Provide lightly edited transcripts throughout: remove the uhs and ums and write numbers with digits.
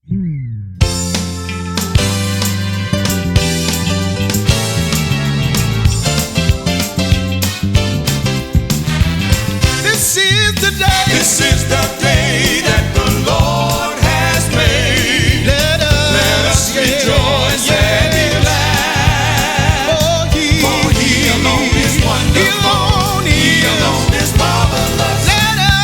This is the day. This is the day that the Lord has made. Let us rejoice and be glad. For He alone is wonderful. He alone is marvelous.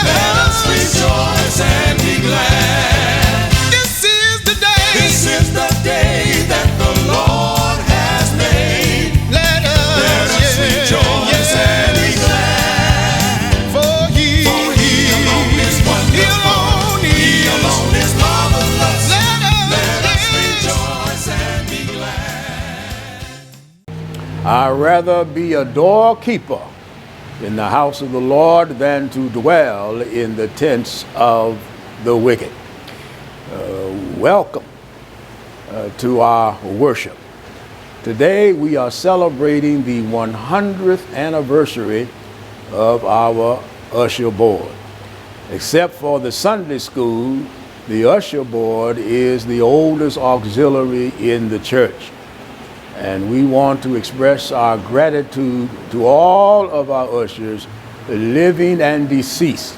Let us rejoice and be glad. This is the day. This is the day that the Lord has made. Let us rejoice and be glad. For He alone is wonderful. He alone is marvelous. Let us rejoice and be glad. I'd rather be a doorkeeper in the house of the Lord than to dwell in the tents of the wicked. Welcome to our worship. Today we are celebrating the 100th anniversary of our usher board. Except for the Sunday school, the usher board is the oldest auxiliary in the church. And we want to express our gratitude to all of our ushers, living and deceased,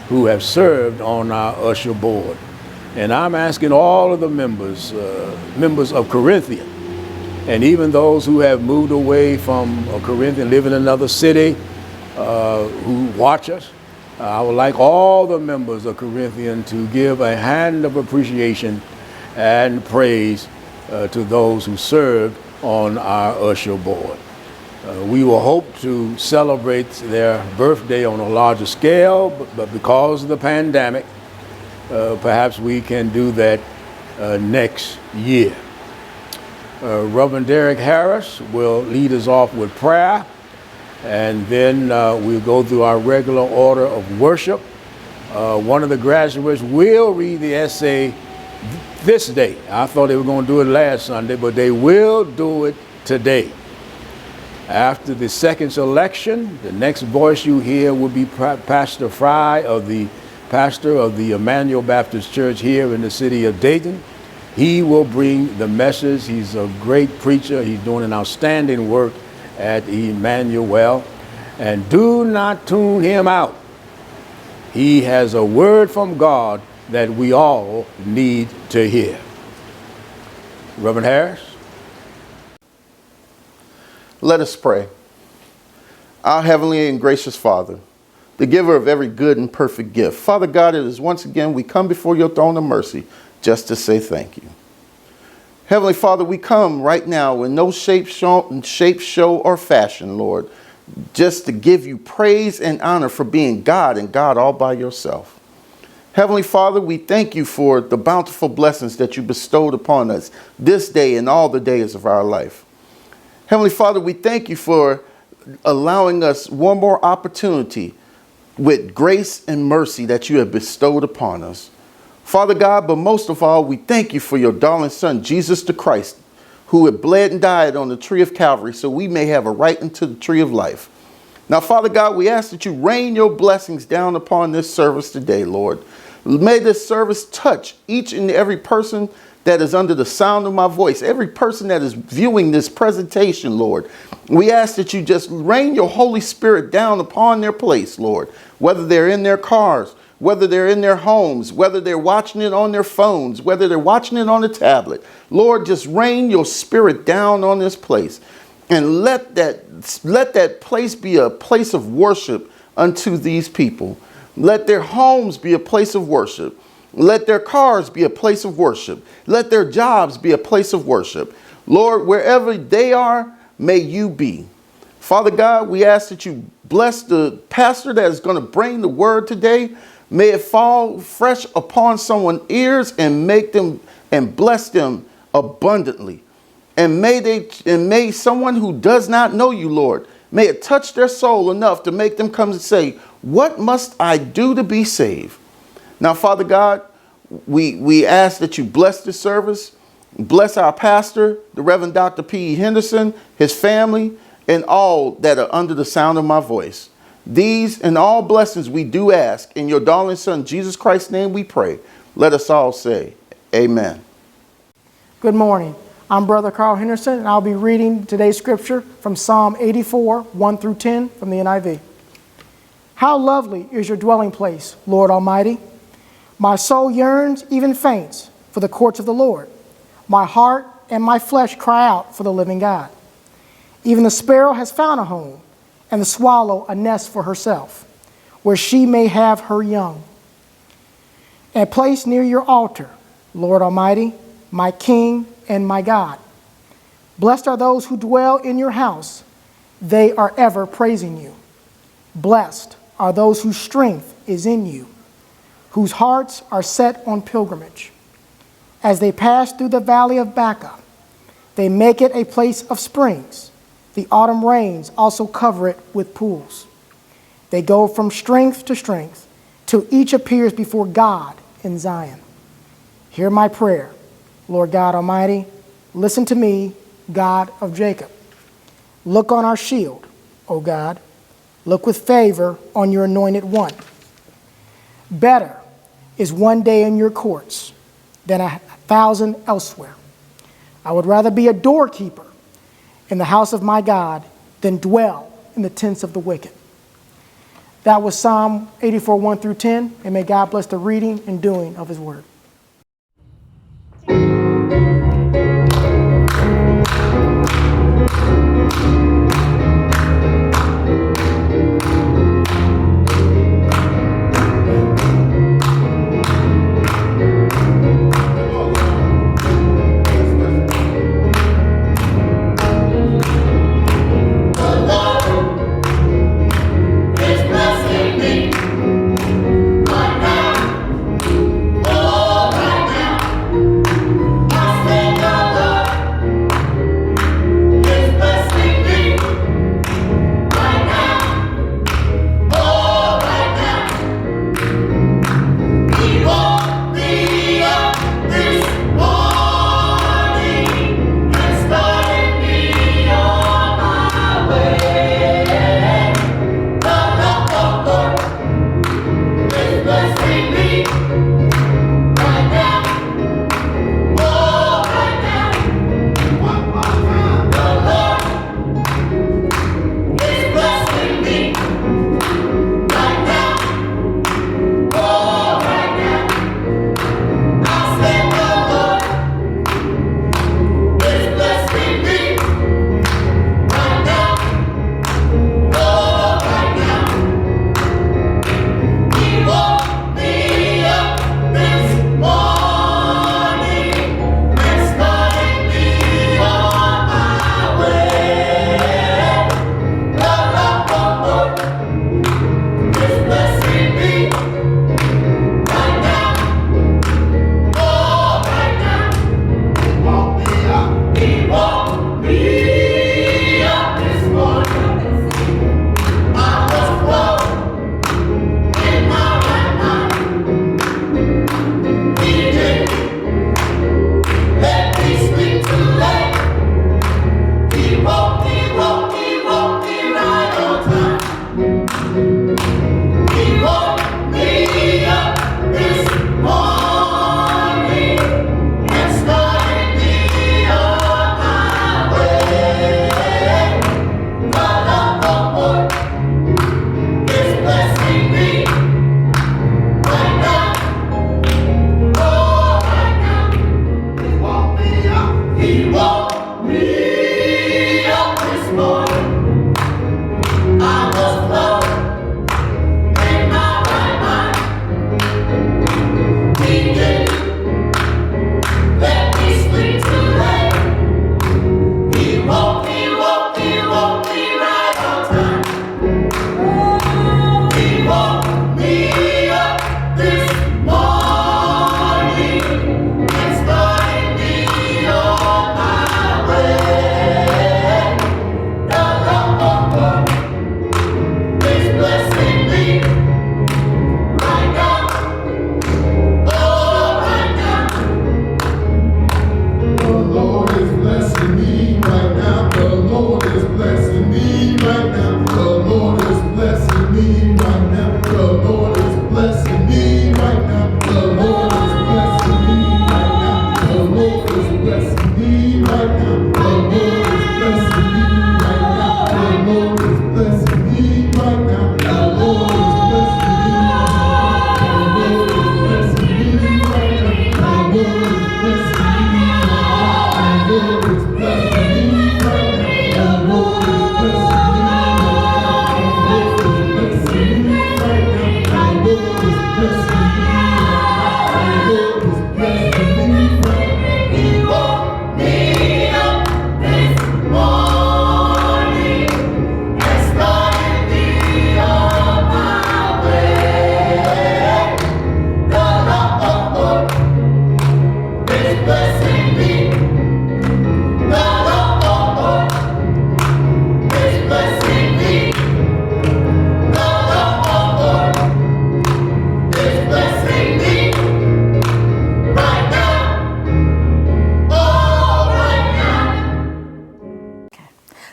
who have served on our usher board. And I'm asking all of the members of Corinthian, and even those who have moved away from Corinthian, live in another city, who watch us, I would like all the members of Corinthian to give a hand of appreciation and praise to those who served on our usher board. We will hope to celebrate their birthday on a larger scale, but because of the pandemic, perhaps we can do that next year. Reverend Derek Harris will lead us off with prayer, and then we'll go through our regular order of worship. One of the graduates will read the essay this day. I thought they were going to do it last Sunday, but they will do it today. After the second selection, the next voice you hear will be Pastor Fry, pastor of the Emmanuel Baptist Church here in the city of Dayton. He will bring the message. He's a great preacher. He's doing an outstanding work at Emmanuel. And do not tune him out. He has a word from God that we all need to hear. Reverend Harris. Let us pray. Our heavenly and gracious Father, the giver of every good and perfect gift. Father God, it is once again we come before your throne of mercy just to say thank you. Heavenly Father, we come right now in no shape, show, or fashion, Lord, just to give you praise and honor for being God and God all by yourself. Heavenly Father, we thank you for the bountiful blessings that you bestowed upon us this day and all the days of our life. Heavenly Father, we thank you for allowing us one more opportunity with grace and mercy that you have bestowed upon us. Father God, but most of all, we thank you for your darling Son, Jesus the Christ, who had bled and died on the tree of Calvary so we may have a right into the tree of life. Now, Father God, we ask that you rain your blessings down upon this service today, Lord. May this service touch each and every person that is under the sound of my voice, every person that is viewing this presentation, Lord. We ask that you just rain your Holy Spirit down upon their place, Lord, whether they're in their cars, whether they're in their homes, whether they're watching it on their phones, whether they're watching it on a tablet. Lord, just rain your spirit down on this place and let that place be a place of worship unto these people. Let their homes be a place of worship. Let their cars be a place of worship. Let their jobs be a place of worship. Lord, wherever they are, may you be. Father God, we ask that you bless the pastor that is going to bring the word today. May it fall fresh upon someone's ears and make them and bless them abundantly. And may someone who does not know you, Lord, may it touch their soul enough to make them come and say, what must I do to be saved? Now, Father God, we ask that you bless this service, bless our pastor, the Reverend Dr. P.E. Henderson, his family, and all that are under the sound of my voice. These and all blessings we do ask. In your darling Son, Jesus Christ's name we pray. Let us all say, Amen. Good morning. I'm Brother Carl Henderson, and I'll be reading today's scripture from Psalm 84, 1 through 10 from the NIV. How lovely is your dwelling place, Lord Almighty! My soul yearns, even faints, for the courts of the Lord. My heart and my flesh cry out for the living God. Even the sparrow has found a home, and the swallow a nest for herself, where she may have her young. A place near your altar, Lord Almighty, my King and my God. Blessed are those who dwell in your house. They are ever praising you. Blessed are those whose strength is in you, whose hearts are set on pilgrimage. As they pass through the valley of Baca, they make it a place of springs. The autumn rains also cover it with pools. They go from strength to strength, till each appears before God in Zion. Hear my prayer, Lord God Almighty. Listen to me, God of Jacob. Look on our shield, O God. Look with favor on your anointed one. Better is one day in your courts than 1,000 elsewhere. I would rather be a doorkeeper in the house of my God than dwell in the tents of the wicked. That was Psalm 84, 1 through 10, and may God bless the reading and doing of his word. Is blessing me right now. Oh,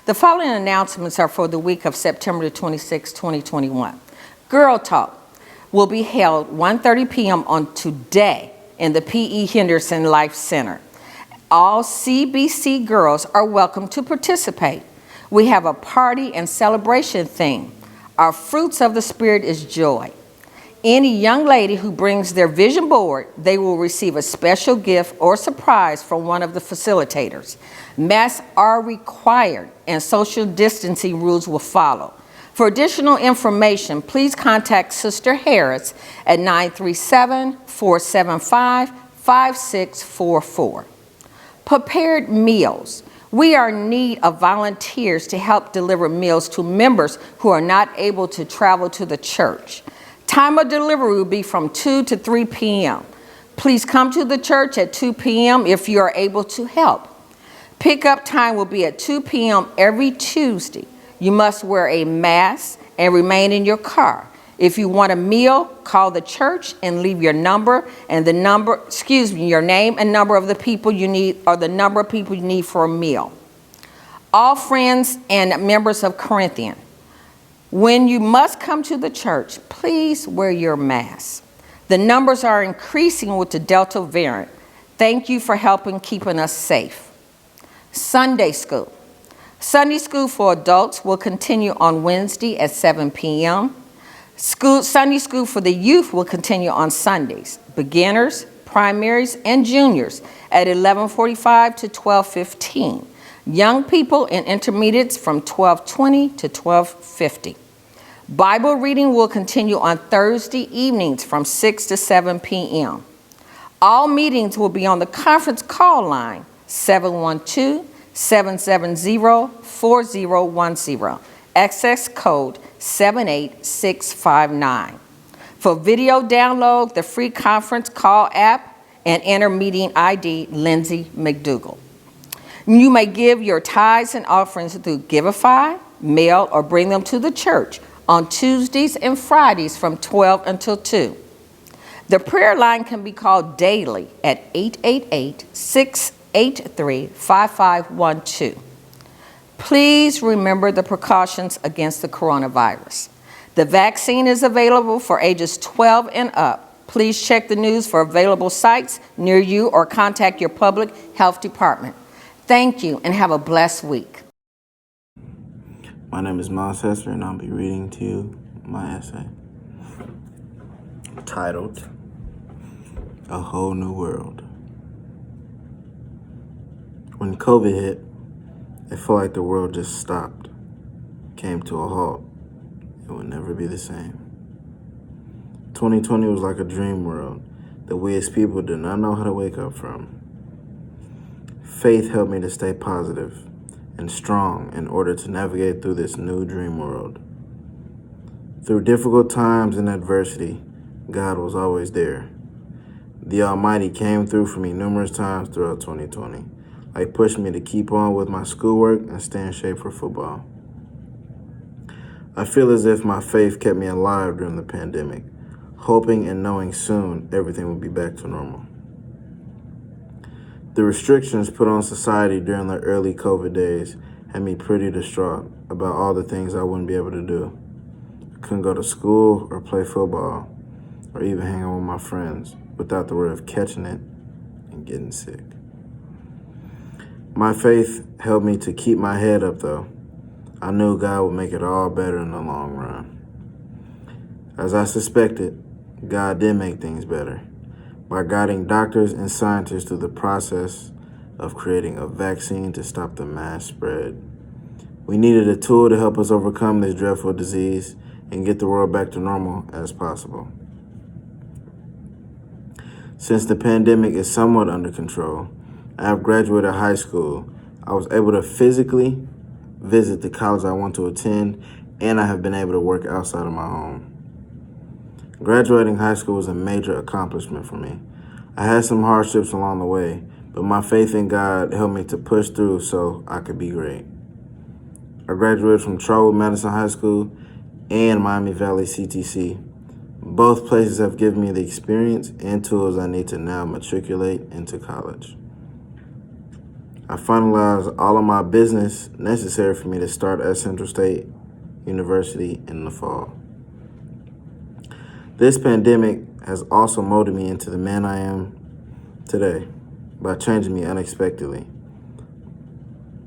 The following announcements are for the week of September 26, 2021. Girl Talk will be held 1:30 p.m. on today in the P.E. Henderson Life Center. All CBC girls are welcome to participate. We have a party and celebration theme. Our fruits of the Spirit is joy. Any young lady who brings their vision board, they will receive a special gift or surprise from one of the facilitators. Masks are required and social distancing rules will follow. For additional information, please contact Sister Harris at 937-475-5644. Prepared meals. We are in need of volunteers to help deliver meals to members who are not able to travel to the church. Time of delivery will be from 2 to 3 p.m. Please come to the church at 2 p.m. if you are able to help. Pickup time will be at 2 p.m. every Tuesday. You must wear a mask and remain in your car. If you want a meal, call the church and leave your number and your name and number of the people you need, or the number of people you need for a meal. All friends and members of Corinthian, when you must come to the church, please wear your mask. The numbers are increasing with the Delta variant. Thank you for helping keeping us safe. Sunday school. Sunday school for adults will continue on Wednesday at 7 p.m. Sunday school for the youth will continue on Sundays. Beginners, primaries, and juniors at 11:45 to 12:15. Young people and intermediates from 12:20 to 12:50. Bible reading will continue on Thursday evenings from 6 to 7 p.m. All meetings will be on the conference call line 712-770-4010, access code 78659. For video download, the free conference call app and enter meeting ID Lindsay McDougall. You may give your tithes and offerings through Giveify, mail, or bring them to the church on Tuesdays and Fridays from 12 until 2. The prayer line can be called daily at 888-683-5512. Please remember the precautions against the coronavirus. The vaccine is available for ages 12 and up. Please check the news for available sites near you or contact your public health department. Thank you and have a blessed week. My name is Miles Hester and I'll be reading to you my essay titled A Whole New World. When COVID hit, it felt like the world just stopped, came to a halt. It would never be the same. 2020 was like a dream world that we as people did not know how to wake up from. Faith helped me to stay positive and strong in order to navigate through this new dream world. Through difficult times and adversity, God was always there. The Almighty came through for me numerous times throughout 2020, like pushing me to keep on with my schoolwork and stay in shape for football. I feel as if my faith kept me alive during the pandemic, hoping and knowing soon everything would be back to normal. The restrictions put on society during the early COVID days had me pretty distraught about all the things I wouldn't be able to do. I couldn't go to school or play football or even hang out with my friends without the worry of catching it and getting sick. My faith helped me to keep my head up though. I knew God would make it all better in the long run. As I suspected, God did make things better by guiding doctors and scientists through the process of creating a vaccine to stop the mass spread. We needed a tool to help us overcome this dreadful disease and get the world back to normal as possible. Since the pandemic is somewhat under control, I have graduated high school. I was able to physically visit the college I want to attend, and I have been able to work outside of my home. Graduating high school was a major accomplishment for me. I had some hardships along the way, but my faith in God helped me to push through so I could be great. I graduated from Charwood Madison High School and Miami Valley CTC. Both places have given me the experience and tools I need to now matriculate into college. I finalized all of my business necessary for me to start at Central State University in the fall. This pandemic has also molded me into the man I am today by changing me unexpectedly,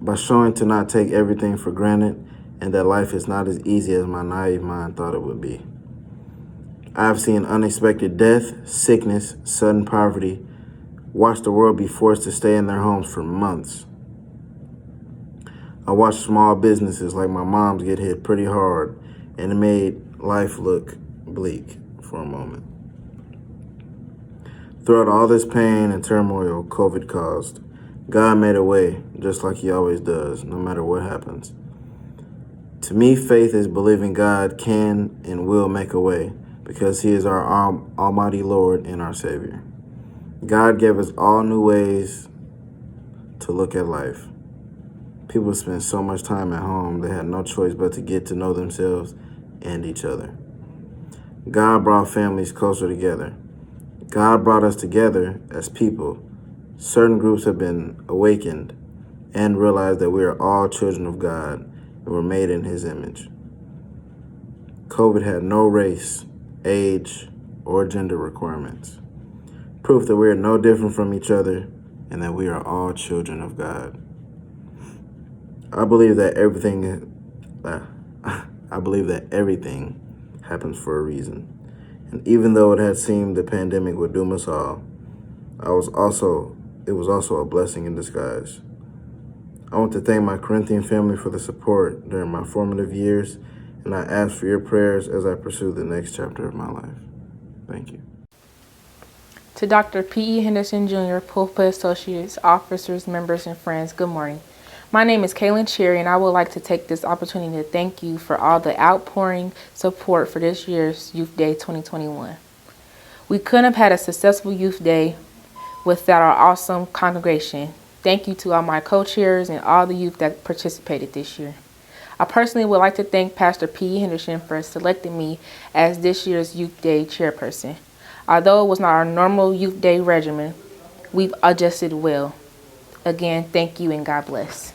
by showing to not take everything for granted and that life is not as easy as my naive mind thought it would be. I have seen unexpected death, sickness, sudden poverty, watched the world be forced to stay in their homes for months. I watched small businesses like my mom's get hit pretty hard, and it made life look bleak for a moment. Throughout all this pain and turmoil COVID caused, God made a way, just like he always does, no matter what happens. To me, faith is believing God can and will make a way because he is our almighty Lord and our Savior. God gave us all new ways to look at life. People spend so much time at home, they had no choice but to get to know themselves and each other. God brought families closer together. God brought us together as people. Certain groups have been awakened and realized that we are all children of God and were made in his image. COVID had no race, age, or gender requirements. Proof that we are no different from each other and that we are all children of God. I believe that everything happens for a reason. And even though it had seemed the pandemic would doom us all, it was also a blessing in disguise. I want to thank my Corinthian family for the support during my formative years, and I ask for your prayers as I pursue the next chapter of my life. Thank you. To Dr. P.E. Henderson Jr., Pulpit Associates, officers, members, and friends, good morning. My name is Kaylin Cherry, and I would like to take this opportunity to thank you for all the outpouring support for this year's Youth Day 2021. We couldn't have had a successful Youth Day without our awesome congregation. Thank you to all my co-chairs and all the youth that participated this year. I personally would like to thank Pastor P.E. Henderson for selecting me as this year's Youth Day chairperson. Although it was not our normal Youth Day regimen, we've adjusted well. Again, thank you and God bless.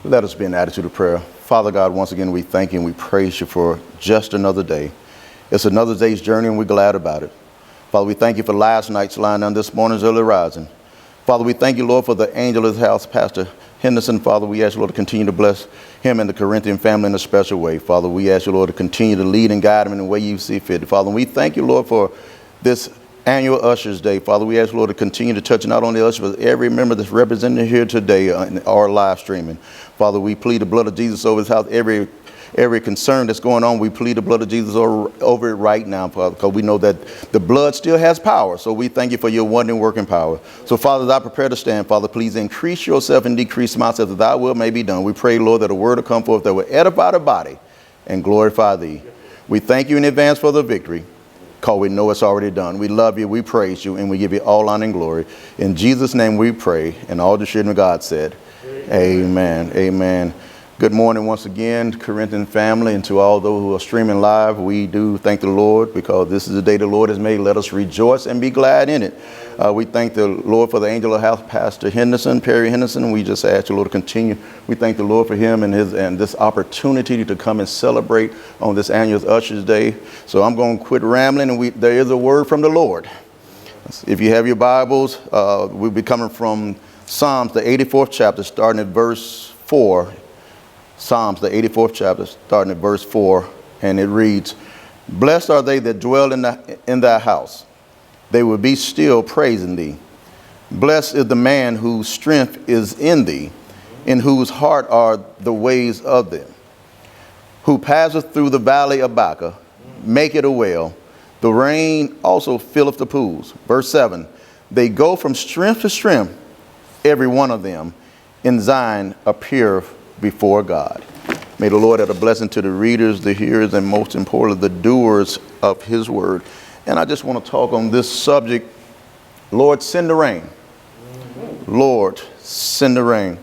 Let us be in attitude of prayer. Father God, once again, we thank you and we praise you for just another day. It's another day's journey and we're glad about it. Father, we thank you for last night's line and this morning's early rising. Father, we thank you, Lord, for the angel of the house, Pastor Henderson. Father, we ask you, Lord, to continue to bless him and the Corinthian family in a special way. Father, we ask you, Lord, to continue to lead and guide him in the way you see fit. Father, we thank you, Lord, for this annual Ushers Day. Father, we ask, Lord, to continue to touch not only us, but every member that's represented here today in our live streaming. Father, we plead the blood of Jesus over this house. Every concern that's going on, we plead the blood of Jesus over it right now, Father, because we know that the blood still has power. So we thank you for your wondering working power. So, Father, as I prepare to stand, Father, please increase yourself and decrease myself, that thy will may be done. We pray, Lord, that a word will come forth that will edify the body and glorify thee. We thank you in advance for the victory, because we know it's already done. We love you, we praise you, and we give you all honor and glory. In Jesus' name we pray, and all the children of God said, amen. Amen. Good morning once again, Corinthian family, and to all those who are streaming live. We do thank the Lord, because this is the day the Lord has made. Let us rejoice and be glad in it. We thank the Lord for the angel of health, Pastor Henderson, Perry Henderson. We just ask the Lord to continue. We thank the Lord for him and this opportunity to come and celebrate on this annual Ushers Day. So I'm going to quit rambling, and there is a word from the Lord. If you have your Bibles, we'll be coming from Psalms, the 84th chapter, starting at verse 4. Psalms, the 84th chapter, starting at verse 4, and it reads, "Blessed are they that dwell in thy house. They will be still praising thee. Blessed is the man whose strength is in thee, in whose heart are the ways of them. Who passeth through the valley of Baca, make it a well. The rain also filleth the pools." Verse 7, "They go from strength to strength, every one of them. In Zion appear before God." May the Lord add a blessing to the readers, the hearers, and most importantly, the doers of his word. And I just want to talk on this subject. Lord, send the rain. Lord, send the rain.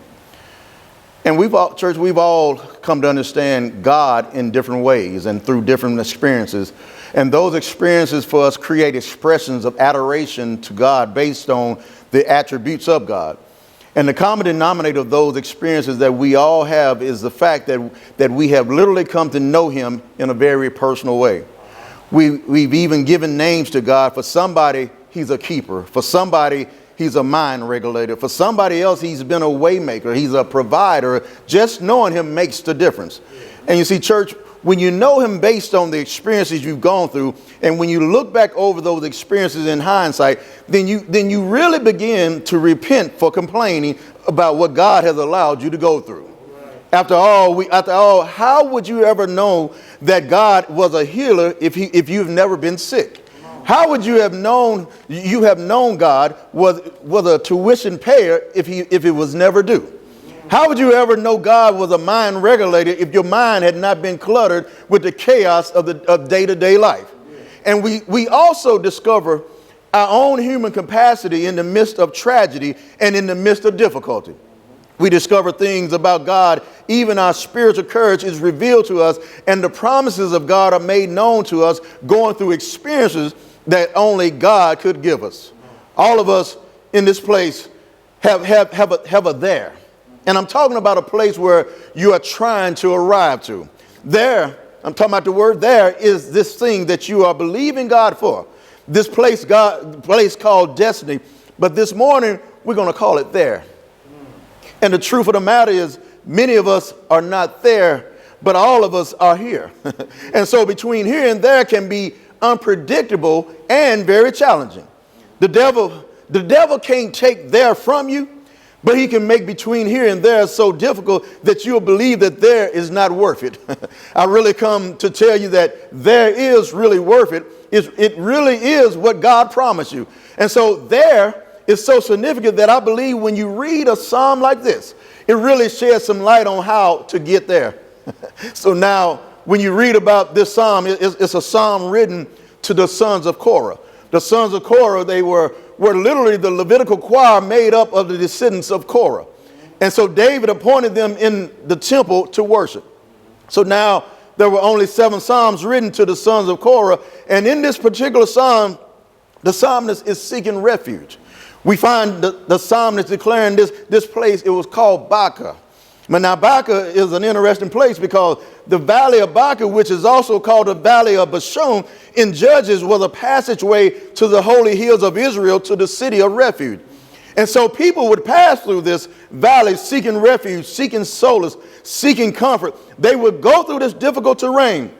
And we've all come to understand God in different ways and through different experiences. And those experiences for us create expressions of adoration to God based on the attributes of God. And the common denominator of those experiences that we all have is the fact that we have literally come to know him in a very personal way. We've even given names to God. For somebody, he's a keeper. For somebody, he's a mind regulator. For somebody else, he's been a way maker. He's a provider. Just knowing him makes the difference. And you see, church, when you know him based on the experiences you've gone through, and when you look back over those experiences in hindsight, then you really begin to repent for complaining about what God has allowed you to go through. After all, how would you ever know that God was a healer if you've never been sick? How would you have known God was a tuition payer if it was never due? How would you ever know God was a mind regulator if your mind had not been cluttered with the chaos of day-to-day life? And we also discover our own human capacity in the midst of tragedy and in the midst of difficulty. We discover things about God. Even our spiritual courage is revealed to us, and the promises of God are made known to us going through experiences that only God could give us. All of us in this place have a there. And I'm talking about a place where you are trying to arrive to. There, I'm talking about the word there is this thing that you are believing God for. This place called destiny. But this morning, we're going to call it there. And the truth of the matter is, many of us are not there, but all of us are here. And so between here and there can be unpredictable and very challenging. The devil can't take there from you, but he can make between here and there so difficult that you'll believe that there is not worth it. I really come to tell you that there is really worth it. It really is what God promised you. And so there is so significant that I believe when you read a psalm like this, it really sheds some light on how to get there. So now when you read about this psalm, it's a psalm written to the sons of Korah. The sons of Korah, they were literally the Levitical choir made up of the descendants of Korah. And so David appointed them in the temple to worship. So now there were only 7 psalms written to the sons of Korah. And in this particular psalm, the psalmist is seeking refuge. We find the psalmist declaring this place, it was called Baca. But now Baca is an interesting place because the valley of Baca, which is also called the valley of Bashan, in Judges was a passageway to the holy hills of Israel, to the city of refuge. And so people would pass through this valley seeking refuge, seeking solace, seeking comfort. They would go through this difficult terrain,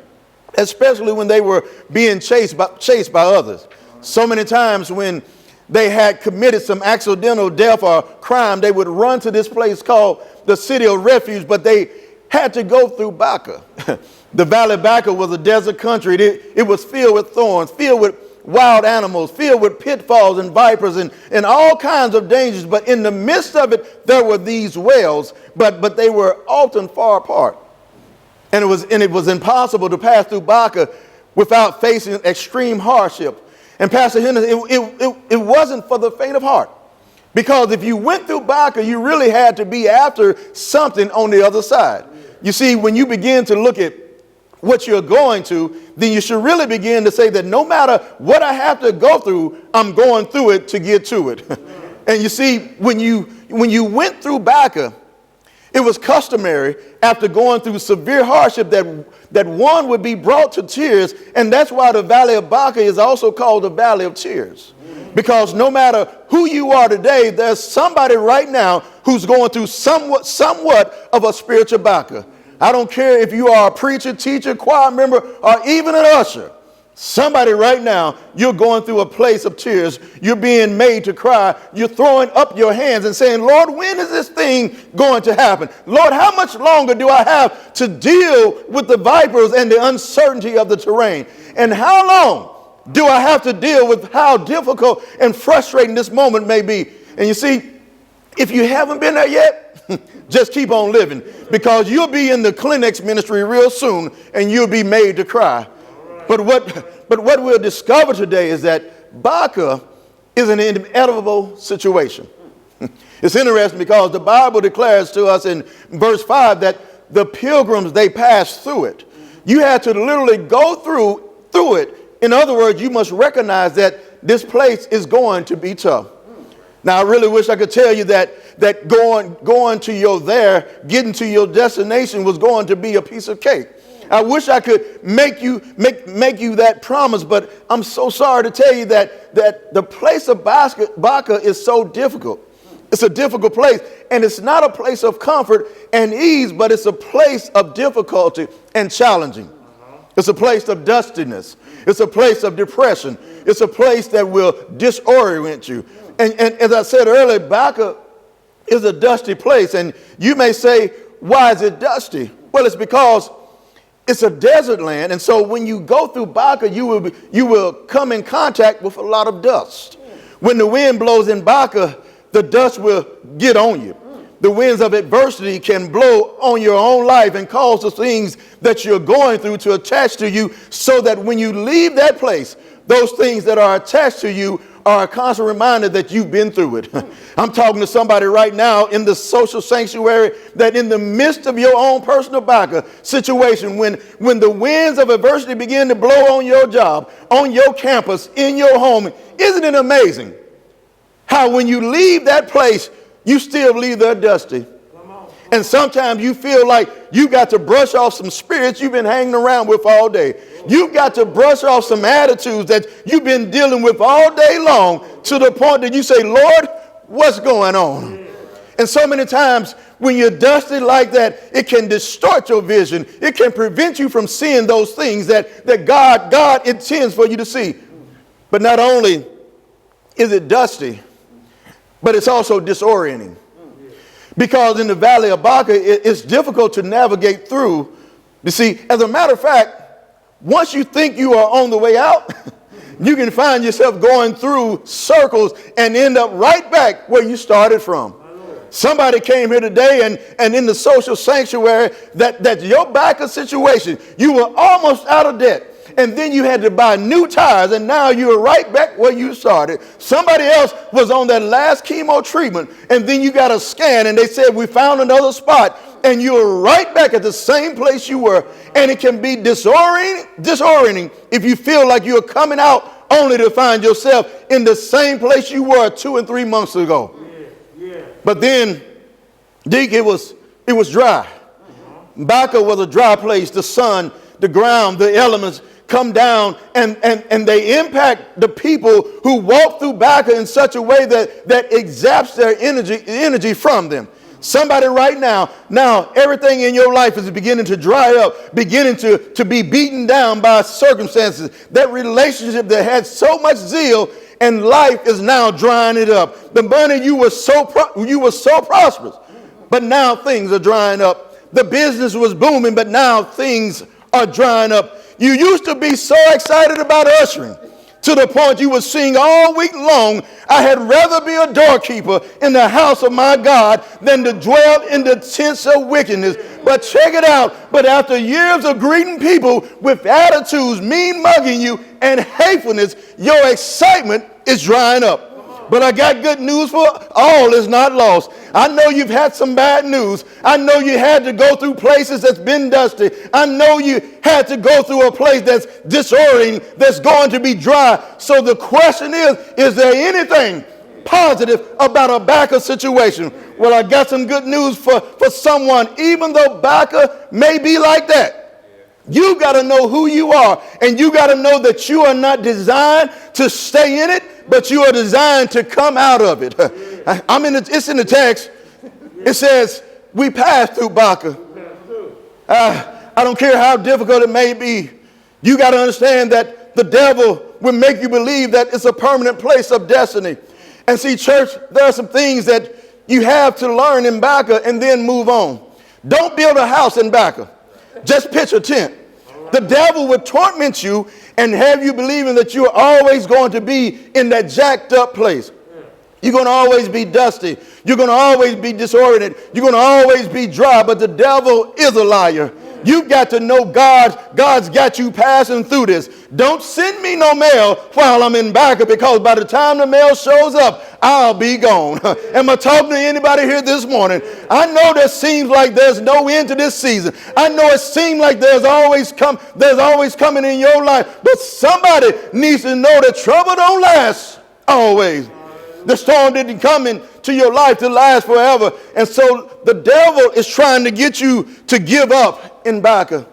especially when they were being chased by others. So many times when they had committed some accidental death or crime, they would run to this place called the City of Refuge, but they had to go through Baca. The Valley of Baca was a desert country. It was filled with thorns, filled with wild animals, filled with pitfalls and vipers and all kinds of dangers. But in the midst of it, there were these wells, but they were often far apart. And it was impossible to pass through Baca without facing extreme hardship. And Pastor Henderson, it wasn't for the faint of heart. Because if you went through Baca, you really had to be after something on the other side. You see, when you begin to look at what you're going to, then you should really begin to say that no matter what I have to go through, I'm going through it to get to it. And you see, when you went through Baca, it was customary after going through severe hardship that one would be brought to tears. And that's why the Valley of Baca is also called the Valley of Tears. Because no matter who you are today, there's somebody right now who's going through somewhat of a spiritual Baca. I don't care if you are a preacher, teacher, choir member, or even an usher. Somebody right now, you're going through a place of tears. You're being made to cry. You're throwing up your hands and saying, Lord, when is this thing going to happen? Lord, how much longer do I have to deal with the vipers and the uncertainty of the terrain? And how long do I have to deal with how difficult and frustrating this moment may be? And you see, if you haven't been there yet, just keep on living, because you'll be in the Kleenex ministry real soon and you'll be made to cry. But what we'll discover today is that Baca is an inevitable situation. It's interesting because the Bible declares to us in verse 5 that the pilgrims, they passed through it. You had to literally go through it. In other words, you must recognize that this place is going to be tough. Now, I really wish I could tell you that going to getting to your destination was going to be a piece of cake. I wish I could make you that promise, but I'm so sorry to tell you that the place of Baca is so difficult. It's a difficult place, and it's not a place of comfort and ease, but it's a place of difficulty and challenging. It's a place of dustiness. It's a place of depression. It's a place that will disorient you. And as I said earlier, Baca is a dusty place. And you may say, why is it dusty? Well, it's because it's a desert land. And so when you go through Baca, you will come in contact with a lot of dust. When the wind blows in Baca, the dust will get on you. The winds of adversity can blow on your own life and cause the things that you're going through to attach to you, so that when you leave that place, those things that are attached to you are a constant reminder that you've been through it. I'm talking to somebody right now in the social sanctuary that in the midst of your own personal Baca situation, when the winds of adversity begin to blow on your job, on your campus, in your home, isn't it amazing how when you leave that place, you still leave there dusty? And sometimes you feel like you got to brush off some spirits you've been hanging around with all day. You've got to brush off some attitudes that you've been dealing with all day long, to the point that you say, Lord, what's going on? And so many times when you're dusty like that, it can distort your vision. It can prevent you from seeing those things that God intends for you to see. But not only is it dusty, but it's also disorienting. Because in the Valley of Baca, it's difficult to navigate through. You see, as a matter of fact, once you think you are on the way out, you can find yourself going through circles and end up right back where you started from. Somebody came here today and in the social sanctuary that your Baca situation, you were almost out of debt. And then you had to buy new tires, and now you're right back where you started. Somebody else was on that last chemo treatment, and then you got a scan, and they said, we found another spot, and you're right back at the same place you were. And it can be disorienting if you feel like you're coming out only to find yourself in the same place you were 2 and 3 months ago. But then, Deke, it was dry. Baca was a dry place. The sun, the ground, the elements come down and they impact the people who walk through Baca in such a way that exapts their energy from them. Somebody right now everything in your life is beginning to dry up, beginning to be beaten down by circumstances. That relationship that had so much zeal and life is now drying it up. The money you were so prosperous, but now things are drying up. The business was booming, but now things are drying up. You used to be so excited about ushering, to the point you would sing all week long, I had rather be a doorkeeper in the house of my God than to dwell in the tents of wickedness. But check it out. But after years of greeting people with attitudes, mean mugging you, and hatefulness, your excitement is drying up. But I got good news for all is not lost. I know you've had some bad news. I know you had to go through places that's been dusty. I know you had to go through a place that's disorienting, that's going to be dry. So the question is there anything positive about a Baca situation? Well, I got some good news for someone. Even though Baca may be like that, you got to know who you are, and you got to know that you are not designed to stay in it, but you are designed to come out of it. It's in the text. It says, we passed through Baca. I don't care how difficult it may be. You got to understand that the devil will make you believe that it's a permanent place of destiny. And see, church, there are some things that you have to learn in Baca and then move on. Don't build a house in Baca. Just pitch a tent. The devil would torment you and have you believing that you are always going to be in that jacked up place. You're going to always be dusty. You're going to always be disoriented. You're going to always be dry. But the devil is a liar. You've got to know God's got you passing through this. Don't send me no mail while I'm in Baca, because by the time the mail shows up, I'll be gone. Am I talking to anybody here this morning? I know that seems like there's no end to this season. I know it seems like there's always coming in your life. But somebody needs to know that trouble don't last always. The storm didn't come into your life to last forever. And so the devil is trying to get you to give up in Baca.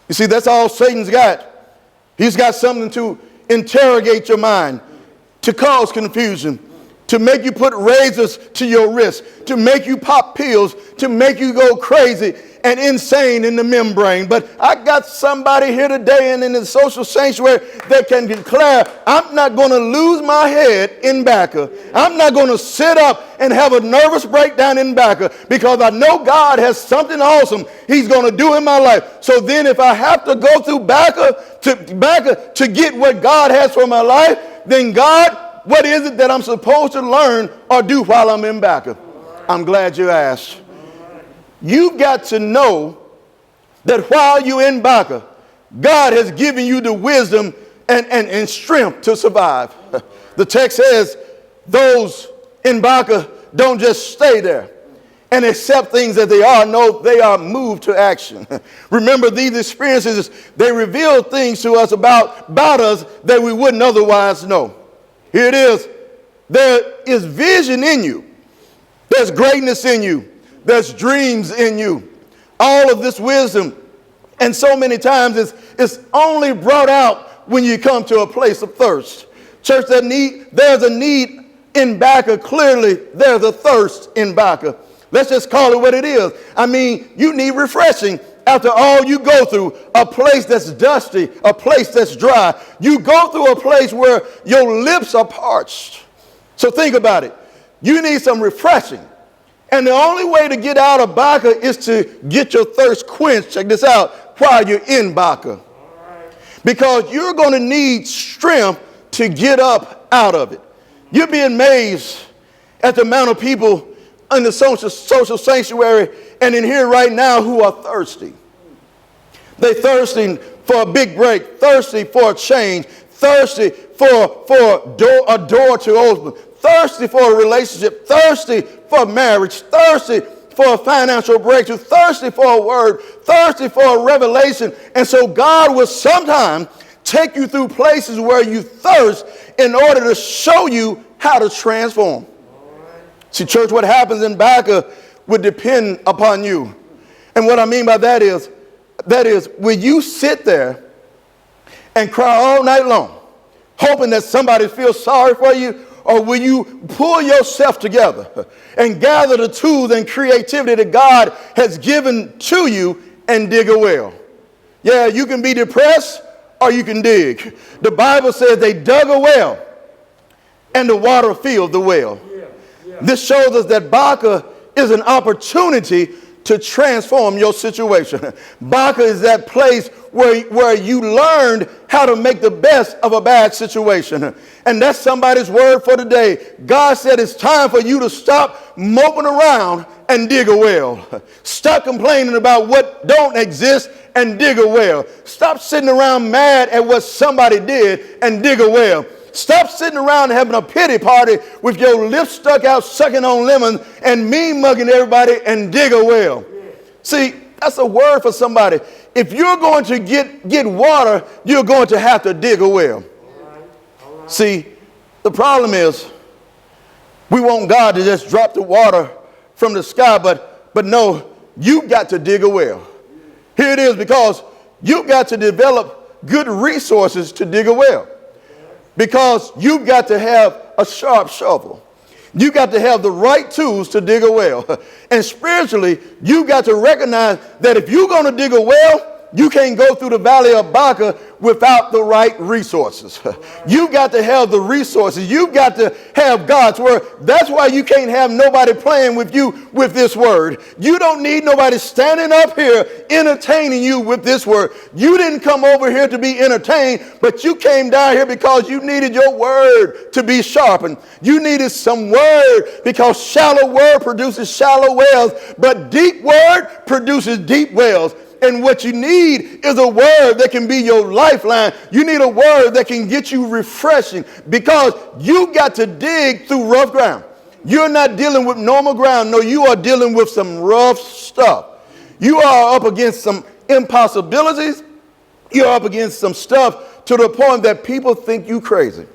You see, that's all Satan's got. He's got something to interrogate your mind, to cause confusion, to make you put razors to your wrist, to make you pop pills, to make you go crazy and insane in the membrane. But I got somebody here today and in the social sanctuary that can declare, I'm not going to lose my head in Baca. I'm not going to sit up and have a nervous breakdown in Baca, because I know God has something awesome he's going to do in my life. So then if I have to go through Baca to get what God has for my life, then God, what is it that I'm supposed to learn or do while I'm in Baca? I'm glad you asked. You've got to know that while you're in Baca, God has given you the wisdom and strength to survive. The text says those in Baca don't just stay there and accept things as they are. No, they are moved to action. Remember, these experiences, they reveal things to us about us that we wouldn't otherwise know. Here it is. There is vision in you. There's greatness in you. There's dreams in you. All of this wisdom. And so many times it's only brought out when you come to a place of thirst. Church, there's a need in Baca. Clearly, there's a thirst in Baca. Let's just call it what it is. I mean, you need refreshing after all you go through. A place that's dusty, a place that's dry. You go through a place where your lips are parched. So think about it. You need some refreshing. And the only way to get out of Baca is to get your thirst quenched. Check this out. While you're in Baca. Because you're going to need strength to get up out of it. You'll be amazed at the amount of people in the social sanctuary and in here right now who are thirsty. They're thirsting for a big break, thirsty for a change, thirsty for a door to open, thirsty for a relationship, thirsty for marriage, thirsty for a financial breakthrough, thirsty for a word, thirsty for a revelation. And so God will sometimes take you through places where you thirst in order to show you how to transform. See, church, what happens in Baca would depend upon you. And what I mean by that is when you sit there and cry all night long, hoping that somebody feels sorry for you or will you pull yourself together and gather the tools and creativity that God has given to you and dig a well? Yeah, you can be depressed or you can dig. The Bible says they dug a well and the water filled the well. This shows us that Baca is an opportunity to transform your situation. Baca is that place where you learned how to make the best of a bad situation. And that's somebody's word for today. God said it's time for you to stop moping around and dig a well. Stop complaining about what don't exist and dig a well. Stop sitting around mad at what somebody did and dig a well. Stop sitting around having a pity party with your lips stuck out sucking on lemons and mean mugging everybody and dig a well. See, that's a word for somebody. If you're going to get water, you're going to have to dig a well. See, the problem is we want God to just drop the water from the sky, but no, you've got to dig a well. Here it is, because you've got to develop good resources to dig a well. Because you've got to have a sharp shovel. You got to have the right tools to dig a well. And spiritually, you got to recognize that if you're going to dig a well, you can't go through the valley of Baca without the right resources. You got to have the resources. You got to have God's word. That's why you can't have nobody playing with you with this word. You don't need nobody standing up here entertaining you with this word. You didn't come over here to be entertained, but you came down here because you needed your word to be sharpened. You needed some word, because shallow word produces shallow wells, but deep word produces deep wells. And what you need is a word that can be your lifeline. You need a word that can get you refreshing, because you got to dig through rough ground. You're not dealing with normal ground. No, you are dealing with some rough stuff. You are up against some impossibilities. You're up against some stuff to the point that people think you crazy,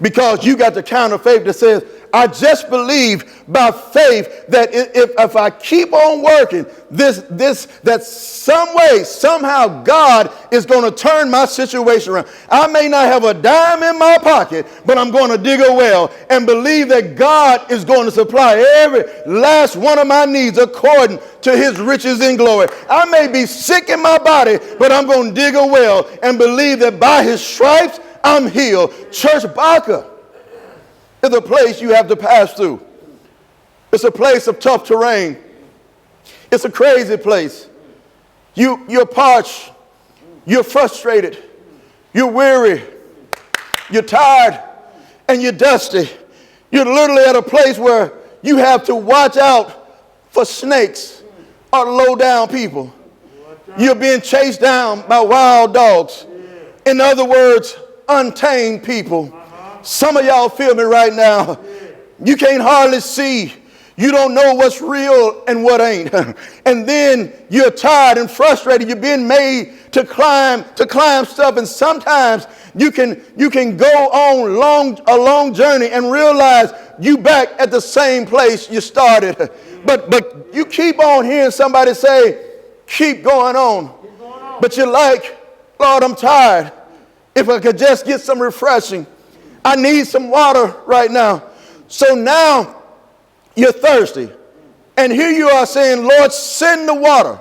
because you got the kind of faith that says, I just believe by faith that if I keep on working, that some way, somehow God is going to turn my situation around. I may not have a dime in my pocket, but I'm going to dig a well and believe that God is going to supply every last one of my needs according to his riches in glory. I may be sick in my body, but I'm going to dig a well and believe that by his stripes I'm healed. Church, Baca is a place you have to pass through. It's a place of tough terrain. It's a crazy place. You're parched. You're frustrated. You're weary. You're tired. And you're dusty. You're literally at a place where you have to watch out for snakes or low down people. You're being chased down by wild dogs. In other words, untamed people. Some of y'all feel me right now. You can't hardly see. You don't know what's real and what ain't. And then you're tired and frustrated. You're being made to climb stuff. And sometimes you can go on a long journey and realize you back at the same place you started. But you keep on hearing somebody say, keep going on. But you're like, Lord, I'm tired. If I could just get some refreshing. I need some water right now. So now you're thirsty. And here you are saying, Lord, send the water.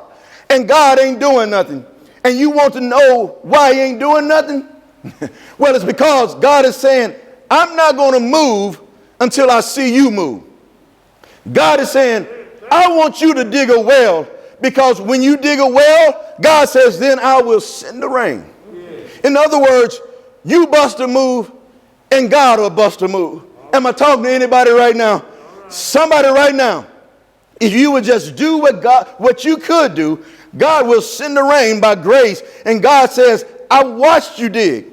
And God ain't doing nothing. And you want to know why he ain't doing nothing? Well, it's because God is saying, I'm not going to move until I see you move. God is saying, I want you to dig a well, because when you dig a well, God says, then I will send the rain. In other words, you bust a move, and God will bust a move. Am I talking to anybody right now? Somebody right now, if you would just do what you could do, God will send the rain by grace. And God says, I watched you dig.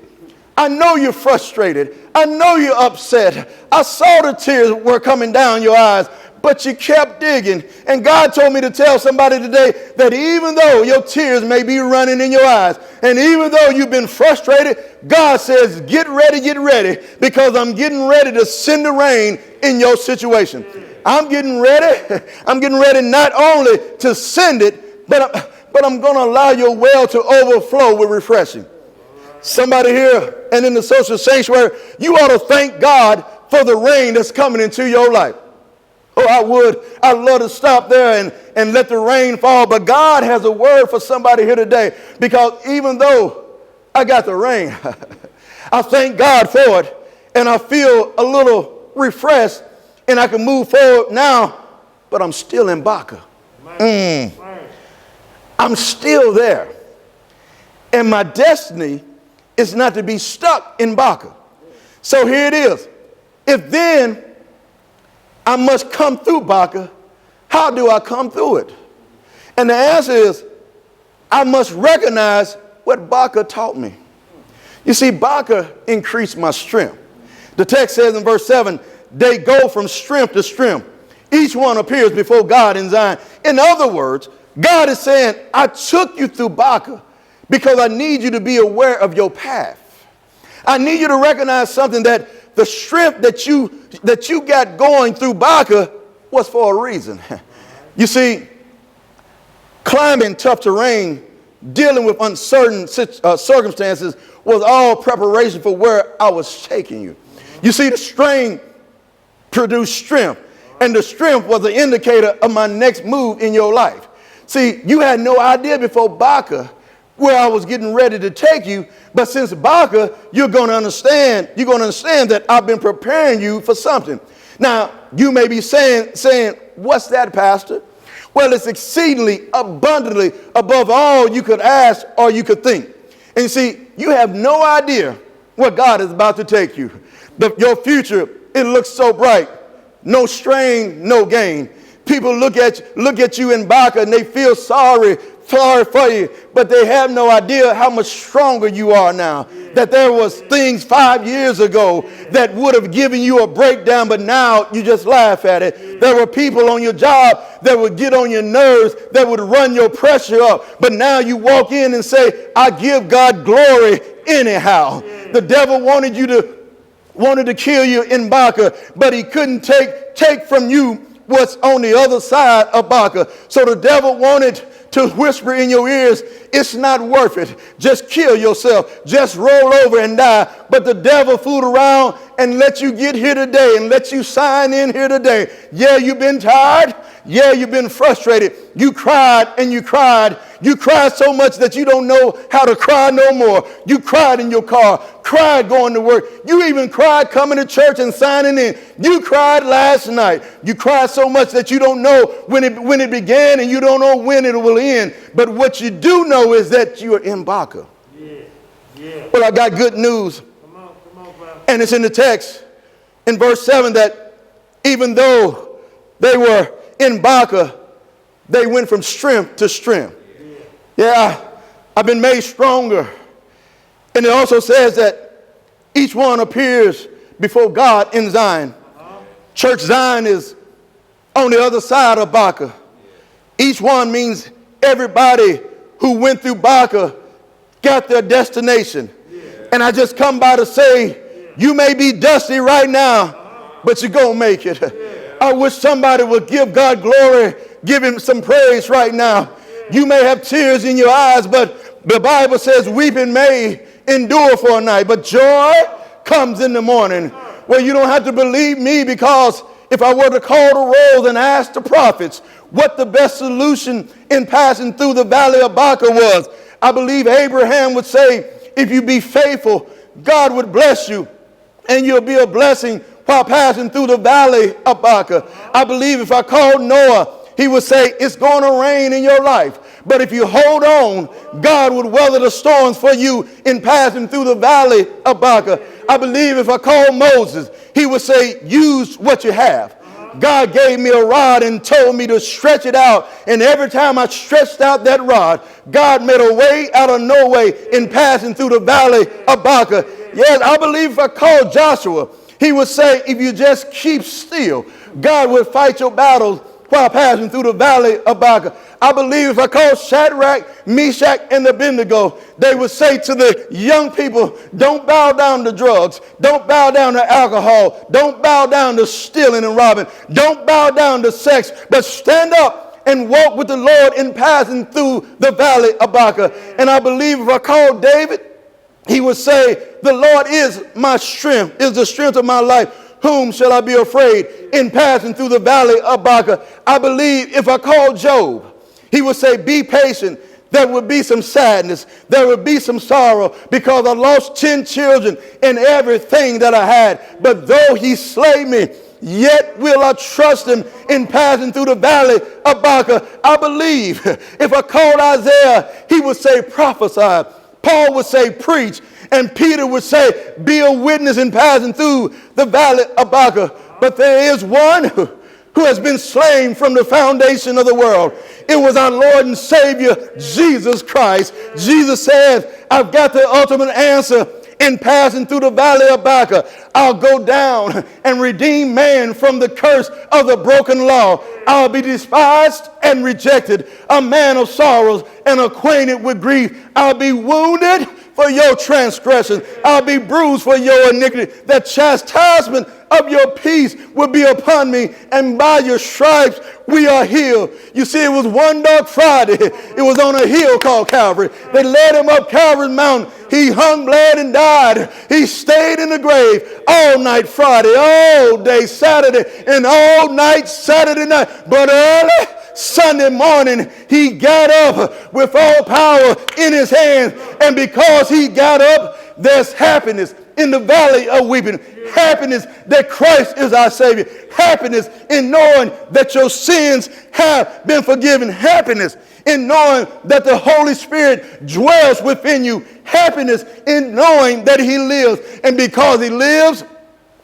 I know you're frustrated. I know you're upset. I saw the tears were coming down your eyes, but you kept digging. And God told me to tell somebody today that even though your tears may be running in your eyes, and even though you've been frustrated, God says, get ready, because I'm getting ready to send the rain in your situation. I'm getting ready. I'm getting ready not only to send it, but I'm going to allow your well to overflow with refreshing. Somebody here and in the social sanctuary, you ought to thank God for the rain that's coming into your life. Oh, I'd love to stop there and let the rain fall. But God has a word for somebody here today, because even though I got the rain, I thank God for it, and I feel a little refreshed, and I can move forward now, but I'm still in Baca. I'm still there. And my destiny is not to be stuck in Baca. So here it is. If then I must come through Baca, how do I come through it? And the answer is, I must recognize what Baca taught me. You see, Baca increased my strength. The text says in verse 7, they go from strength to strength. Each one appears before God in Zion. In other words, God is saying, I took you through Baca because I need you to be aware of your path. I need you to recognize something, that the strength that you got going through Baca was for a reason. You see, climbing tough terrain, dealing with uncertain circumstances was all preparation for where I was taking you. You see, the strain produced strength, and the strength was an indicator of my next move in your life. See, you had no idea before Baca where I was getting ready to take you, but since Baca, you're going to understand that I've been preparing you for something. Now, you may be saying, what's that, Pastor? Well, it's exceedingly abundantly above all you could ask or you could think. And you see, you have no idea where God is about to take you. Your future, it looks so bright. No strain, no gain. People look at you in Baca and they feel sorry for you, but they have no idea how much stronger you are now. That there was things 5 years ago that would have given you a breakdown, but now you just laugh at it. There were people on your job that would get on your nerves, that would run your pressure up, but now you walk in and say, I give God glory anyhow. The devil wanted to kill you in Baca, but he couldn't take from you what's on the other side of Baca. So the devil wanted to whisper in your ears, it's not worth it. Just kill yourself. Just roll over and die. But the devil fooled around and let you get here today and let you sign in here today. Yeah, you've been tired. Yeah, you've been frustrated. You cried and you cried. You cried so much that you don't know how to cry no more. You cried in your car, cried going to work. You even cried coming to church and signing in. You cried last night. You cried so much that you don't know when it began and you don't know when it will end. But what you do know is that you are in Baca. Yeah. Well, I got good news. Come on, and it's in the text in verse 7 that even though they were in Baca, they went from strength to strength. Yeah, I've been made stronger. And it also says that each one appears before God in Zion. Church Zion is on the other side of Baca. Each one means everybody who went through Baca got their destination. And I just come by to say, you may be dusty right now, but you're going to make it. I wish somebody would give God glory, give him some praise right now. You may have tears in your eyes, but the Bible says weeping may endure for a night, but joy comes in the morning. Well, you don't have to believe me, because if I were to call the rolls and ask the prophets what the best solution in passing through the valley of Baca was, I believe Abraham would say, if you be faithful, God would bless you and you'll be a blessing while passing through the valley of Baca. I believe if I called Noah, he would say, it's going to rain in your life. But if you hold on, God would weather the storms for you in passing through the valley of Baca. I believe if I called Moses, he would say, use what you have. God gave me a rod and told me to stretch it out. And every time I stretched out that rod, God made a way out of no way in passing through the valley of Baca. Yes, I believe if I called Joshua, he would say, if you just keep still, God will fight your battles while passing through the valley of Baca. I believe if I called Shadrach, Meshach, and Abednego, they would say to the young people, don't bow down to drugs. Don't bow down to alcohol. Don't bow down to stealing and robbing. Don't bow down to sex, but stand up and walk with the Lord in passing through the valley of Baca. And I believe if I called David, he would say, the Lord is my strength, is the strength of my life. whom shall I be afraid in passing through the valley of Baca? I believe if I called Job, he would say, be patient. There would be some sadness. There would be some sorrow because I lost 10 children and everything that I had. But though he slay me, yet will I trust him in passing through the valley of Baca. I believe if I called Isaiah, he would say, prophesy. Paul would say, preach. And Peter would say, be a witness in passing through the valley of Baca. But there is one who has been slain from the foundation of the world. It was our Lord and Savior, Jesus Christ. Jesus said, I've got the ultimate answer in passing through the valley of Baca. I'll go down and redeem man from the curse of the broken law. I'll be despised and rejected, a man of sorrows and acquainted with grief. I'll be wounded for your transgression. I'll be bruised for your iniquity. The chastisement of your peace will be upon me, and by your stripes we are healed. You see, it was one dark Friday. It was on a hill called Calvary. They led him up Calvary's mountain. He hung, bled, and died. He stayed in the grave all night Friday, all day Saturday, and all night Saturday night. But early Sunday morning, he got up with all power in his hands. And because he got up, there's happiness in the valley of weeping. Happiness that Christ is our Savior. Happiness in knowing that your sins have been forgiven. Happiness in knowing that the Holy Spirit dwells within you. Happiness in knowing that he lives. And because he lives,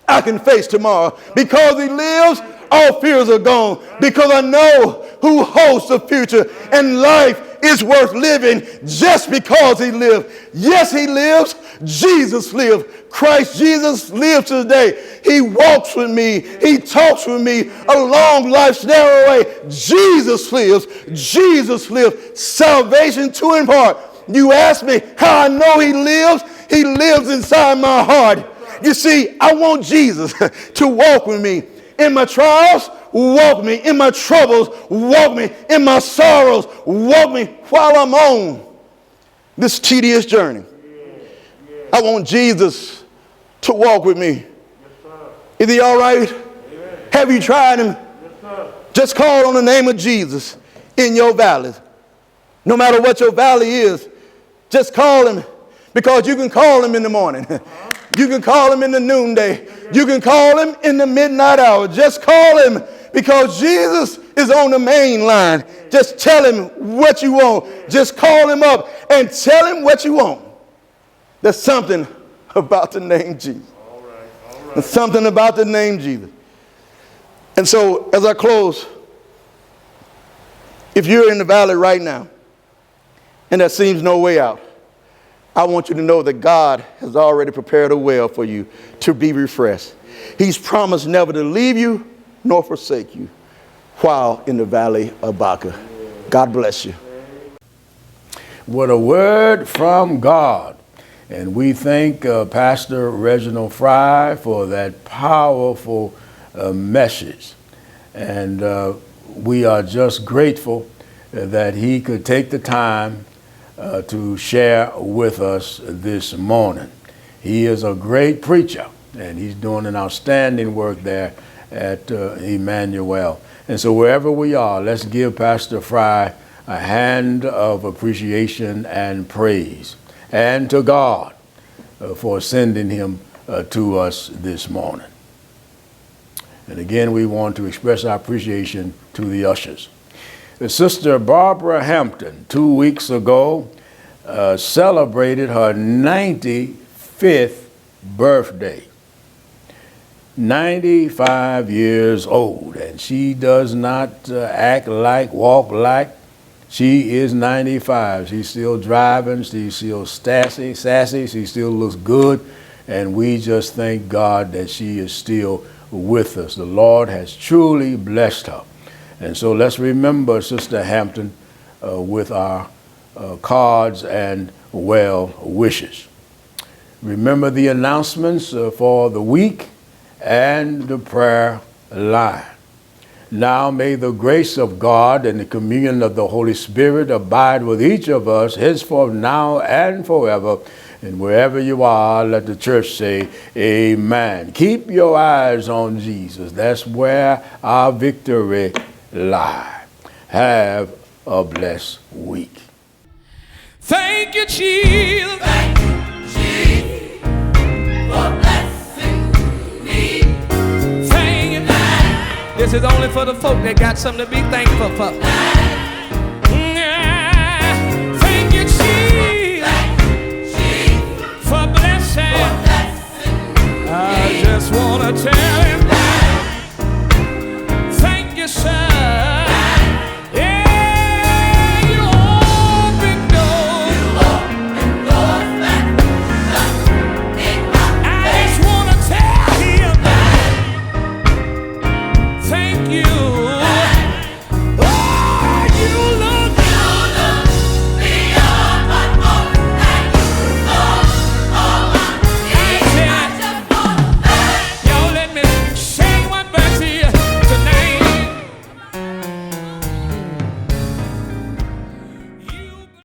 I can face tomorrow. Because he lives, all fears are gone. Because I know who holds the future. And life is worth living just because he lives. Yes, he lives. Jesus lives. Christ Jesus lives today. He walks with me. He talks with me along life's narrow way. Jesus lives. Jesus lives. Salvation to impart. You ask me how I know he lives. He lives inside my heart. You see, I want Jesus to walk with me in my trials. Walk me in my troubles. Walk me in my sorrows. Walk me while I'm on this tedious journey. I want Jesus to walk with me. Is he all right? Have you tried him? Just call on the name of Jesus in your valleys. No matter what your valley is, just call him, because you can call him in the morning. You can call him in the noonday. You can call him in the midnight hour. Just call him, because Jesus is on the main line. Just tell him what you want. Just call him up and tell him what you want. There's something about the name Jesus. There's something about the name Jesus. And so as I close, if you're in the valley right now and there seems no way out, I want you to know that God has already prepared a well for you to be refreshed. He's promised never to leave you nor forsake you while in the valley of Baca. God bless you. What a word from God. And we thank Pastor Reginald Fry for that powerful message. And we are just grateful that he could take the time to share with us this morning. He is a great preacher, and he's doing an outstanding work there at Emmanuel. And so wherever we are, let's give Pastor Fry a hand of appreciation and praise, and to God for sending him to us this morning. And again, we want to express our appreciation to the ushers. Sister Barbara Hampton, 2 weeks ago, celebrated her 95th birthday. 95 years old, and she does not act like, walk like. She is 95. She's still driving. She's still sassy. She still looks good, and we just thank God that she is still with us. The Lord has truly blessed her. And so let's remember Sister Hampton with our cards and well wishes. Remember the announcements for the week and the prayer line. Now may the grace of God and the communion of the Holy Spirit abide with each of us henceforth, now and forever. And wherever you are, let the church say amen. Keep your eyes on Jesus. That's where our victory lies. Have a blessed week. Thank you, Jesus. Thank you, Jesus, for blessing me. Thank you. This is only for the folk that got something to be thankful for.